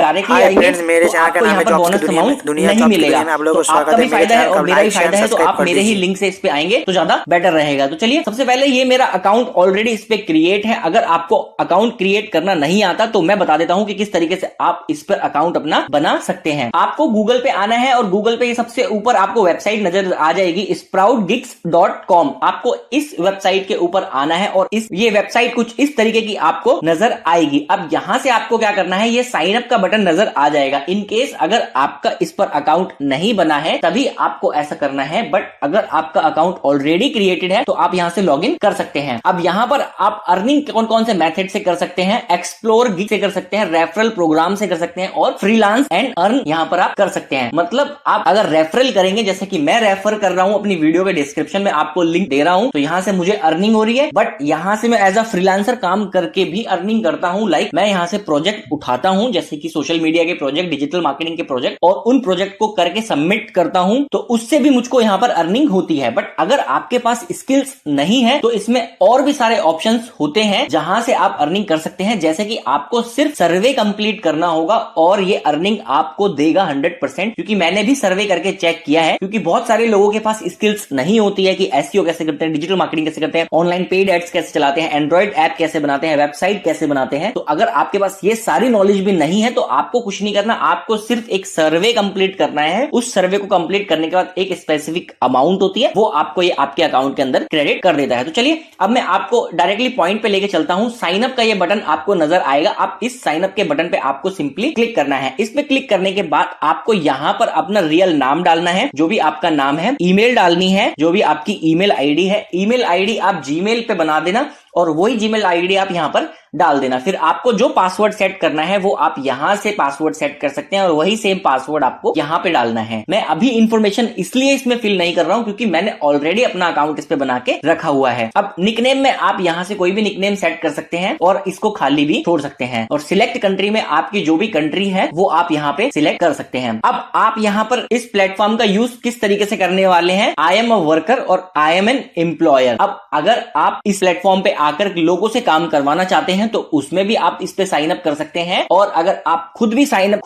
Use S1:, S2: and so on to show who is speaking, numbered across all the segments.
S1: Directly आएंगे तो आपको यहाँ पर बोनस अमाउंट नहीं मिलेगा। तो आपका भी फायदा है और मेरा भी फायदा है, तो आप मेरे ही लिंक से इस पे आएंगे तो ज्यादा बेटर रहेगा। तो चलिए, सबसे पहले ये मेरा अकाउंट ऑलरेडी इस पे क्रिएट है। अगर आपको अकाउंट क्रिएट करना नहीं आता तो मैं बता देता हूं कि किस तरीके से आप इस पर अकाउंट अपना बना सकते हैं। आपको गूगल पे आना है और गूगल पे सबसे ऊपर आपको वेबसाइट नजर आ जाएगी sproutgigs.com। आपको इस वेबसाइट के ऊपर आना है और ये वेबसाइट कुछ इस तरीके की आपको नजर आएगी। अब यहां से आपको क्या करना है, ये साइन अप का बटन नजर आ जाएगा। इन केस अगर आपका इस पर अकाउंट नहीं बना है तभी आपको ऐसा करना है, बट अगर आपका अकाउंट ऑलरेडी क्रिएटेड है तो आप यहां से लॉगिन कर सकते हैं। अब यहां पर आप अर्निंग कौन कौन से मेथड से कर सकते हैं, एक्सप्लोर गिग से कर सकते हैं, रेफरल प्रोग्राम से कर सकते हैं और फ्रीलांस एंड अर्न यहां पर आप कर सकते हैं। मतलब आप अगर रेफरल करेंगे, जैसे कि मैं रेफर कर रहा हूं, अपनी वीडियो के डिस्क्रिप्शन में आपको लिंक दे रहा हूं, तो यहां से मुझे अर्निंग हो रही है। बट यहां से मैं एज अ फ्रीलांसर काम करके भी अर्निंग करता हूं। लाइक मैं यहां से प्रोजेक्ट उठाता हूं, जैसे कि सोशल मीडिया के प्रोजेक्ट, डिजिटल मार्केटिंग के प्रोजेक्ट, और उन प्रोजेक्ट को करके सबमिट करता हूं, तो उससे भी मुझको यहां पर अर्निंग होती है। बट अगर आपके पास स्किल्स नहीं है तो इसमें और भी सारे ऑप्शंस होते हैं जहां से आप अर्निंग कर सकते हैं। जैसे कि आपको सिर्फ सर्वे कंप्लीट करना होगा और ये अर्निंग आपको देगा 100%, क्योंकि मैंने भी सर्वे करके चेक किया है। क्योंकि बहुत सारे लोगों के पास स्किल्स नहीं होती है कि एसईओ कैसे करते हैं, डिजिटल मार्केटिंग कैसे करते हैं, ऑनलाइन पेड एड्स कैसे चलाते हैं, एंड्रॉइड ऐप कैसे बनाते हैं, वेबसाइट कैसे बनाते हैं। तो अगर आपके पास ये सारी नॉलेज भी नहीं है तो आपको कुछ नहीं करना, आपको सिर्फ एक सर्वे कंप्लीट करना है। उस सर्वे को कंप्लीट करने के बाद एक स्पेसिफिक अमाउंट होती है, वो आपको ये आपके अकाउंट के अंदर क्रेडिट कर देता है। तो चलिए, अब मैं आपको डायरेक्टली पॉइंट पे लेके चलता हूं। साइन अप का ये बटन आपको नजर आएगा। आप इस साइन अप के बटन पे आपको सिंपली क्लिक करना है। इस पे क्लिक करने के बाद आपको यहां पर अपना रियल नाम डालना है, जो भी आपका नाम है, ईमेल डालनी है, जो भी आपकी ईमेल आईडी है। ईमेल आईडी आप जीमेल पे बना देना और वही जीमेल आईडी आप यहां पर डाल देना। फिर आपको जो पासवर्ड सेट करना है वो आप यहां से पासवर्ड सेट कर सकते हैं और वही सेम पासवर्ड आपको यहां पे डालना है। मैं अभी इंफॉर्मेशन इसलिए इसमें फिल नहीं कर रहा हूं क्योंकि मैंने ऑलरेडी अपना अकाउंट इस पे बना के रखा हुआ है। अब निकनेम में आप यहां से कोई भी निकनेम सेट कर सकते हैं और इसको खाली भी छोड़ सकते हैं। और सिलेक्ट कंट्री में आपकी जो भी कंट्री है वो आप यहां पे सिलेक्ट कर सकते हैं। अब आप यहां पर इस प्लेटफॉर्म का यूज किस तरीके से करने वाले हैं, आई एम अ वर्कर और आई एम एन एम्प्लॉयर। अब अगर आप इस प्लेटफॉर्म पे आकर लोगों से काम करवाना चाहते हैं तो उसमें भी आप इस पे साइन अप कर सकते हैं, और अगर आप खुद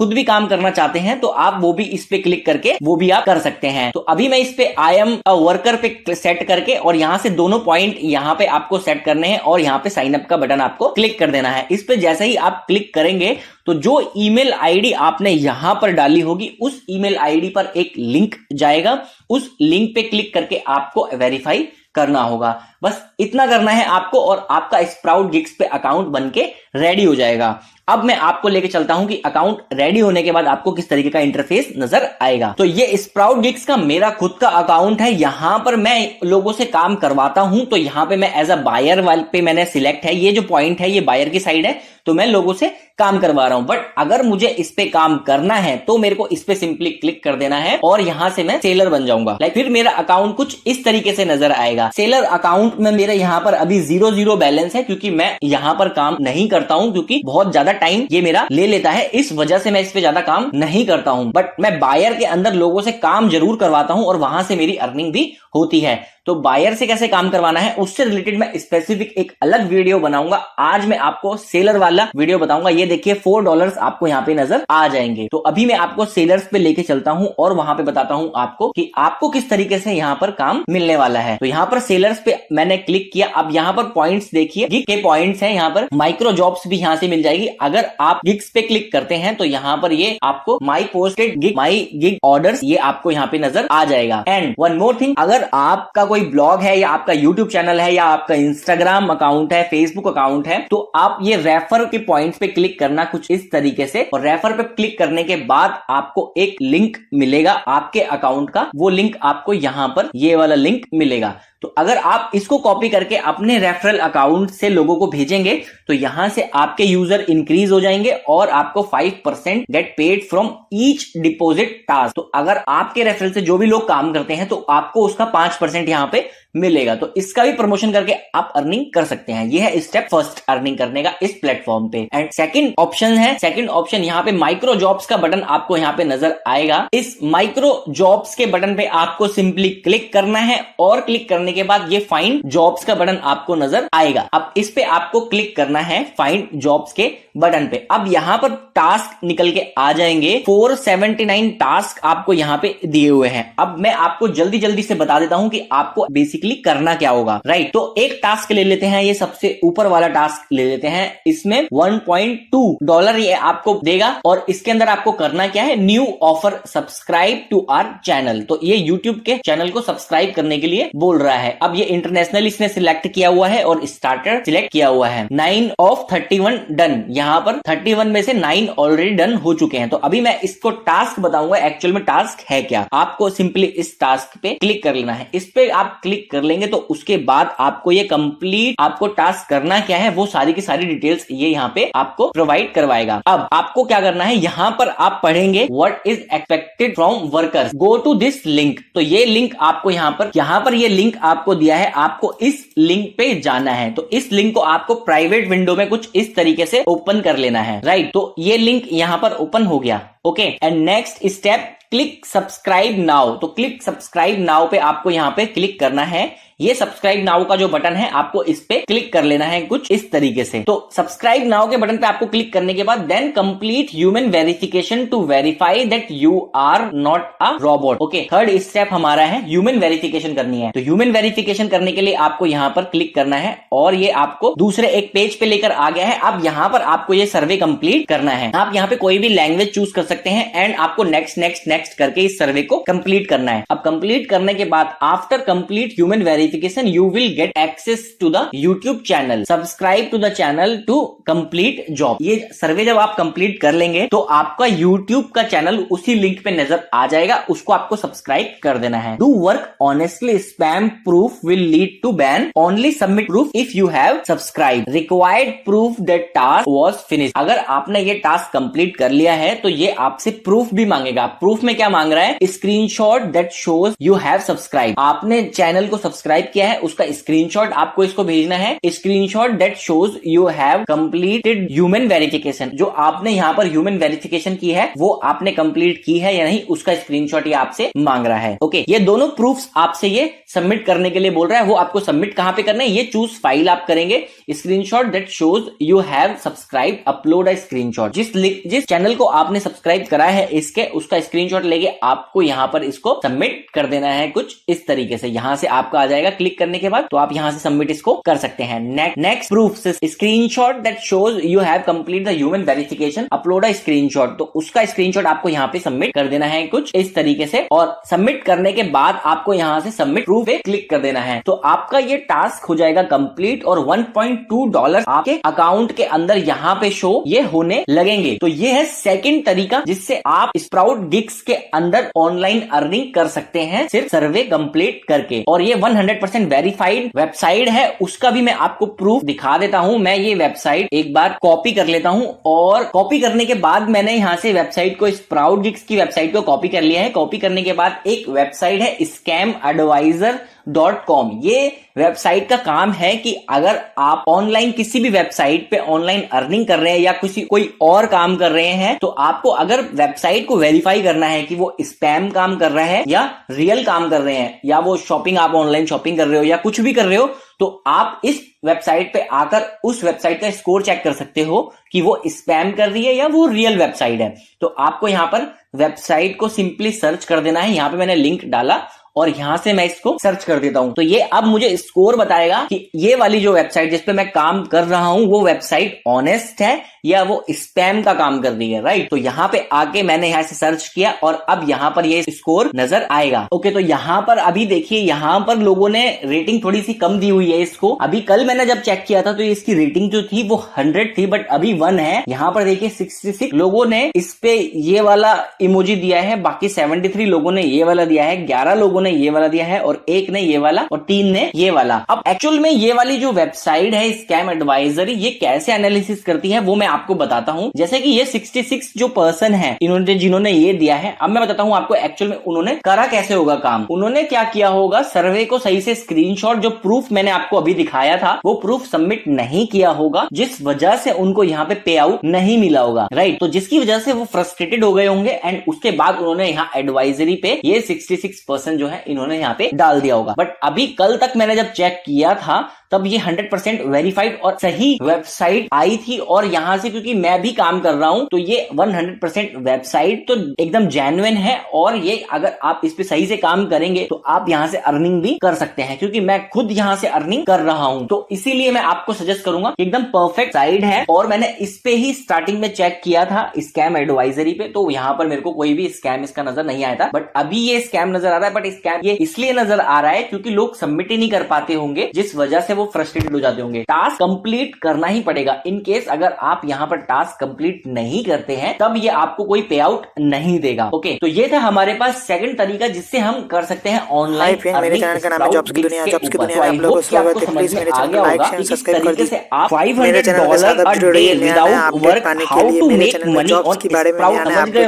S1: भी काम करना चाहते हैं तो आप वो भी इस पे क्लिक करके वो भी आप कर सकते हैं। तो अभी मैं इस पे आई एम अ वर्कर पे सेट करके और यहां से दोनों पॉइंट यहां पे आपको सेट करने हैं और यहां पे साइन अप का बटन आपको क्लिक कर देना है। इस पे जैसे ही आप क्लिक करेंगे तो जो ईमेल आईडी आपने यहां पर डाली होगी उस ईमेल आईडी पर एक लिंक जाएगा। उस लिंक पे क्लिक करके आपको वेरीफाई करना होगा। बस इतना करना है आपको और आपका स्प्राउट गिग्स पे अकाउंट बनके रेडी हो जाएगा। अब मैं आपको लेके चलता हूं कि अकाउंट रेडी होने के बाद आपको किस तरीके का इंटरफेस नजर आएगा। तो ये स्प्राउट गिग्स का मेरा खुद का अकाउंट है। यहां पर मैं लोगों से काम करवाता हूं, तो यहां पे मैं एज अ बायर वाले पे मैंने सिलेक्ट है। ये जो पॉइंट है ये बायर की साइड है, तो मैं लोगों से काम करवा रहा हूं। बट अगर मुझे इस पे काम करना है तो मेरे को इस पे सिंपली क्लिक कर देना है और यहां से मैं सेलर बन जाऊंगा। लाइक फिर मेरा अकाउंट कुछ इस तरीके से नजर आएगा। सेलर अकाउंट में मेरे यहां पर अभी 0 बैलेंस है, क्योंकि मैं यहां पर काम नहीं करता हूं, क्योंकि बहुत ज्यादा टाइम ये मेरा ले लेता है। इस वजह से मैं इस पे ज्यादा काम नहीं करता हूं। बट मैं बायर के अंदर लोगों से काम जरूर करवाता हूं और वहां से मेरी अर्निंग भी होती है। तो बायर से कैसे काम करवाना है उससे रिलेटेड मैं स्पेसिफिक एक अलग वीडियो बनाऊंगा। आज मैं आपको सेलर वाला वीडियो बताऊंगा। ये देखिए $4 आपको यहाँ पे नजर आ जाएंगे। तो अभी मैं आपको सेलर्स पे लेके चलता हूं और वहां पे बताता हूं आपको कि आपको किस तरीके से यहाँ पर काम मिलने वाला है। तो यहाँ पर सेलर्स पे मैंने क्लिक किया। अब यहाँ पर पॉइंट्स देखिए, गिग के पॉइंट्स हैं। यहाँ पर माइक्रो जॉब्स भी यहाँ से मिल जाएगी। अगर आप गिग्स पे क्लिक करते हैं तो यहाँ पर ये आपको माई पोस्टेड गिग, माई गिग ऑर्डर्स, ये आपको यहाँ पे नजर आ जाएगा। एंड वन मोर थिंग, अगर आपका कोई ब्लॉग है या आपका यूट्यूब चैनल है या आपका इंस्टाग्राम अकाउंट है, फेसबुक अकाउंट है, तो आप ये रेफर के पॉइंट्स पे क्लिक करना कुछ इस तरीके से। और रेफर पे क्लिक करने के बाद आपको एक लिंक मिलेगा आपके अकाउंट का। वो लिंक आपको यहां पर ये वाला लिंक मिलेगा। तो अगर आप इसको कॉपी करके अपने रेफरल अकाउंट से लोगों को भेजेंगे तो यहां से आपके यूजर इंक्रीज हो जाएंगे और आपको 5% get paid from each deposit task. तो अगर आपके रेफरल से जो भी लोग काम करते हैं तो आपको उसका 5% यहां पे मिलेगा। तो इसका भी प्रमोशन करके आप अर्निंग कर सकते हैं। यह है स्टेप फर्स्ट अर्निंग करने का इस प्लेटफॉर्म पे। एंड सेकंड ऑप्शन है, सेकंड ऑप्शन यहाँ पे माइक्रो जॉब्स का बटन आपको यहाँ पे नजर आएगा। इस माइक्रो जॉब्स के बटन पे आपको सिंपली क्लिक करना है और क्लिक करने के बाद ये फाइंड जॉब्स का बटन आपको नजर आएगा। अब इस पे आपको क्लिक करना है फाइंड जॉब्स के बटन पे। अब यहाँ पर टास्क निकल के आ जाएंगे, 479 टास्क आपको यहाँ पे दिए हुए हैं। अब मैं आपको जल्दी जल्दी से बता देता हूं कि आपको बेसिकली करना क्या होगा, राइट। तो एक टास्क ले लेते हैं, ये सबसे ऊपर वाला टास्क ले लेते हैं। इसमें $1.2 ये आपको देगा और इसके अंदर आपको करना क्या है, new offer subscribe to our channel. तो ये यूट्यूब के चैनल को सब्सक्राइब करने के लिए बोल रहा है। अब ये इंटरनेशनल इसने सिलेक्ट किया हुआ है और स्टार्टर सिलेक्ट किया हुआ है। 9 of 31 डन, यहां पर 31 में से 9 ऑलरेडी डन हो चुके हैं। तो अभी मैं इसको टास्क बताऊंगा एक्चुअल में टास्क है क्या। आपको सिंपली इस टास्क पे क्लिक कर लेना है। इस पे आप क्लिक कर लेंगे तो उसके बाद आपको ये कंप्लीट, आपको टास्क करना क्या है वो सारी की सारी डिटेल्स ये यहाँ पे आपको प्रोवाइड करवाएगा। अब आपको क्या करना है, यहाँ पर आप पढ़ेंगे what is expected from workers, go to this link. तो ये लिंक आपको यहाँ पर ये लिंक आपको दिया है, आपको इस लिंक पे जाना है। तो इस लिंक को आपको प्राइवेट विंडो में कुछ इस तरीके से ओपन कर लेना है, राइट। तो ये लिंक यहाँ पर ओपन हो गया, okay. And next step, click subscribe now. तो क्लिक सब्सक्राइब नाउ पे आपको यहाँ पे क्लिक करना है। ये सब्सक्राइब नाउ का जो बटन है आपको इस पे क्लिक कर लेना है कुछ इस तरीके से। तो सब्सक्राइब नाउ के बटन पे आपको क्लिक करने के बाद then complete human verification to verify that you are not a robot, okay. Third step हमारा है ह्यूमन वेरिफिकेशन करनी है। तो ह्यूमन वेरिफिकेशन करने के लिए आपको यहाँ पर क्लिक करना है और ये आपको दूसरे एक पेज पे लेकर आ गया है। अब यहाँ पर आपको ये सर्वे कंप्लीट करना है। आप यहाँ पे कोई भी लैंग्वेज चूज कर सकते हैं एंड आपको नेक्स्ट नेक्स्ट नेक्स्ट करके इस सर्वे को कंप्लीट करना है। अब कंप्लीट करने के बाद after complete human verification you will get access to the YouTube channel, subscribe to the channel to complete job. ये सर्वे जब आप कंप्लीट कर लेंगे तो आपका यूट्यूब का चैनल उसी लिंक पे नजर आ जाएगा, उसको आपको सब्सक्राइब कर देना है। Do work honestly, spam proof will lead to ban, only submit proof if you have subscribe, required proof that task was finish. अगर आपने ये टास्क कंप्लीट कर लिया है तो ये आपसे प्रूफ भी मांगेगा। प्रूफ में क्या मांग रहा है, screenshot that shows you have subscribe. आपने चैनल को सब्सक्राइब किया है उसका स्क्रीनशॉट आपको इसको भेजना है। Screenshot that shows you have completed human verification, जो आपने यहाँ पर ह्यूमन वेरिफिकेशन की है वो आपने कंप्लीट की है या नहीं, उसका स्क्रीनशॉट ये आपसे मांग रहा है, ओके। ये दोनों प्रूफ्स आपसे ये सबमिट करने के लिए बोल रहा है। वो आपको सबमिट कहां पे करना है, ये चूज फाइल आप करेंगे, screenshot that shows you have subscribe, upload a screenshot. जिस चैनल को आपने सब्सक्राइब करा है इसके उसका स्क्रीनशॉट लेके आपको यहाँ पर इसको सबमिट कर देना है कुछ इस तरीके से। यहाँ से आपका आ जाएगा क्लिक करने के बाद, तो आप यहाँ से सबमिट इसको कर सकते हैं। Next proof, screenshot that shows you have complete the human verification, upload a screenshot. तो उसका स्क्रीनशॉट आपको यहाँ पे सबमिट कर देना है कुछ इस तरीके से, और सबमिट करने के बाद आपको यहाँ से सबमिट प्रूफ पे क्लिक कर देना है। तो आपका ये टास्क हो जाएगा कंप्लीट और $1.2 आपके अकाउंट के अंदर यहाँ पे शो ये होने लगेंगे। तो ये है सेकंड तरीका जिससे आप स्प्राउट गिग्स के अंदर ऑनलाइन अर्निंग कर सकते हैं सिर्फ सर्वे कंप्लीट करके। और ये 100% वेरीफाइड वेबसाइट है, उसका भी मैं आपको प्रूफ दिखा देता हूं। मैं ये वेबसाइट एक बार कॉपी कर लेता हूं और कॉपी करने के बाद मैंने यहां से वेबसाइट को, स्प्राउट गिग्स की वेबसाइट को कॉपी कर लिया है। कॉपी करने के बाद एक वेबसाइट है scamadvisor.com। ये वेबसाइट का काम है कि अगर आप ऑनलाइन किसी भी वेबसाइट पे ऑनलाइन अर्निंग कर रहे हैं या कोई और काम कर रहे हैं, तो आपको अगर वेबसाइट को वेरीफाई करना है कि वो स्पैम काम कर रहा है या रियल काम कर रहे हैं, या वो शॉपिंग, आप ऑनलाइन शॉपिंग कर रहे हो या कुछ भी कर रहे हो, तो आप इस वेबसाइट पे आकर उस वेबसाइट का स्कोर चेक कर सकते हो कि वो स्पैम कर रही है या वो रियल वेबसाइट है। तो आपको यहाँ पर वेबसाइट को सिंपली सर्च कर देना है। यहाँ पे मैंने लिंक डाला और यहां से मैं इसको सर्च कर देता हूं, तो ये अब मुझे स्कोर बताएगा कि ये वाली जो वेबसाइट जिस पे मैं काम कर रहा हूं वो वेबसाइट ऑनेस्ट है या वो स्पैम का काम कर रही है, राइट। तो यहाँ पे आके मैंने यहाँ से सर्च किया और अब यहाँ पर ये स्कोर नजर आएगा, ओके। तो यहाँ पर अभी देखिए, यहाँ पर लोगों ने रेटिंग थोड़ी सी कम दी हुई है इसको। अभी कल मैंने जब चेक किया था तो इसकी रेटिंग जो थी वो 100 थी, बट अभी 1 है। यहाँ पर देखिए 66 लोगों ने इस पे ये वाला इमोजी दिया है, बाकी 73 लोगों ने ये वाला दिया है, 11 लोगों ने ये वाला दिया है और 1 ने ये वाला और 3 ने ये वाला। अब एक्चुअल में ये वाली जो वेबसाइट है स्कैम एडवाइजरी, ये कैसे एनालिसिस करती है वो मैं आपको बताता हूं। जैसे कि ये 66 जो पर्सन है जिन्होंने ये दिया है, अब मैं बताता हूं आपको एक्चुअल में उन्होंने करा कैसे होगा काम। उन्होंने क्या किया होगा, सर्वे को सही से स्क्रीनशॉट, जो प्रूफ मैंने आपको अभी दिखाया था वो प्रूफ सबमिट नहीं किया होगा, जिस वजह से उनको यहाँ पे पे आउट नहीं मिला होगा, राइट। तो जिसकी वजह से वो फ्रस्ट्रेटेड हो गए होंगे एंड उसके बाद उन्होंने यहाँ एडवाइजरी पे ये 66% जो है इन्होंने यहाँ पे डाल दिया होगा। बट अभी कल तक मैंने जब चेक किया था तब ये 100% वेरीफाइड और सही वेबसाइट आई थी, और यहाँ से क्योंकि मैं भी काम कर रहा हूं तो ये 100% वेबसाइट तो एकदम जेन्युइन है, और ये अगर आप इस पे सही से काम करेंगे तो आप यहाँ से अर्निंग भी कर सकते हैं, क्योंकि मैं खुद यहाँ से अर्निंग कर रहा हूं। तो इसीलिए मैं आपको सजेस्ट करूंगा कि एकदम परफेक्ट साइट है, और मैंने इस पे ही स्टार्टिंग में चेक किया था स्कैम एडवाइजरी पे, तो यहाँ पर मेरे को कोई भी स्कैम इसका नजर नहीं आया था। बट अभी ये स्कैम नजर आ रहा है, बट स्कैम ये इसलिए नजर आ रहा है क्योंकि लोग सबमिट ही नहीं कर पाते होंगे, जिस वजह से वो फ्रस्ट्रेटेड हो जाते होंगे। टास्क कंप्लीट करना ही पड़ेगा। इन केस अगर आप यहाँ पर टास्क कंप्लीट नहीं करते हैं तब ये आपको कोई पे आउट नहीं देगा। ओके, तो ये था हमारे पास सेकंड तरीका जिससे हम कर सकते हैं ऑनलाइन।
S2: मेरे चैनल का नाम है जॉब्स की दुनिया। जॉब्स की दुनिया में आप लोगों को स्वागत है। प्लीज मेरे चैनल को लाइक शेयर सब्सक्राइब कर दीजिए। मेरे चैनल के साथ आप जुड़े रहिए। नया नया अपडेट पाने के लिए मेरे चैनल में जॉब्स के बारे में नया नया अपडेट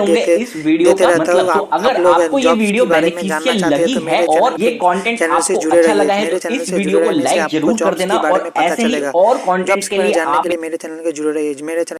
S2: देते रहता हूँ।
S1: अगर आपको ये वीडियो बेनिफिशियल लगी है और ये कंटेंट आपको अच्छा लगा है तो इस वीडियो को लाइक जरूर कर देना, और ऐसे ही और कंटेंट के लिए आप
S2: मेरे चैनल के जुड़े रहिए। मेरे चैनल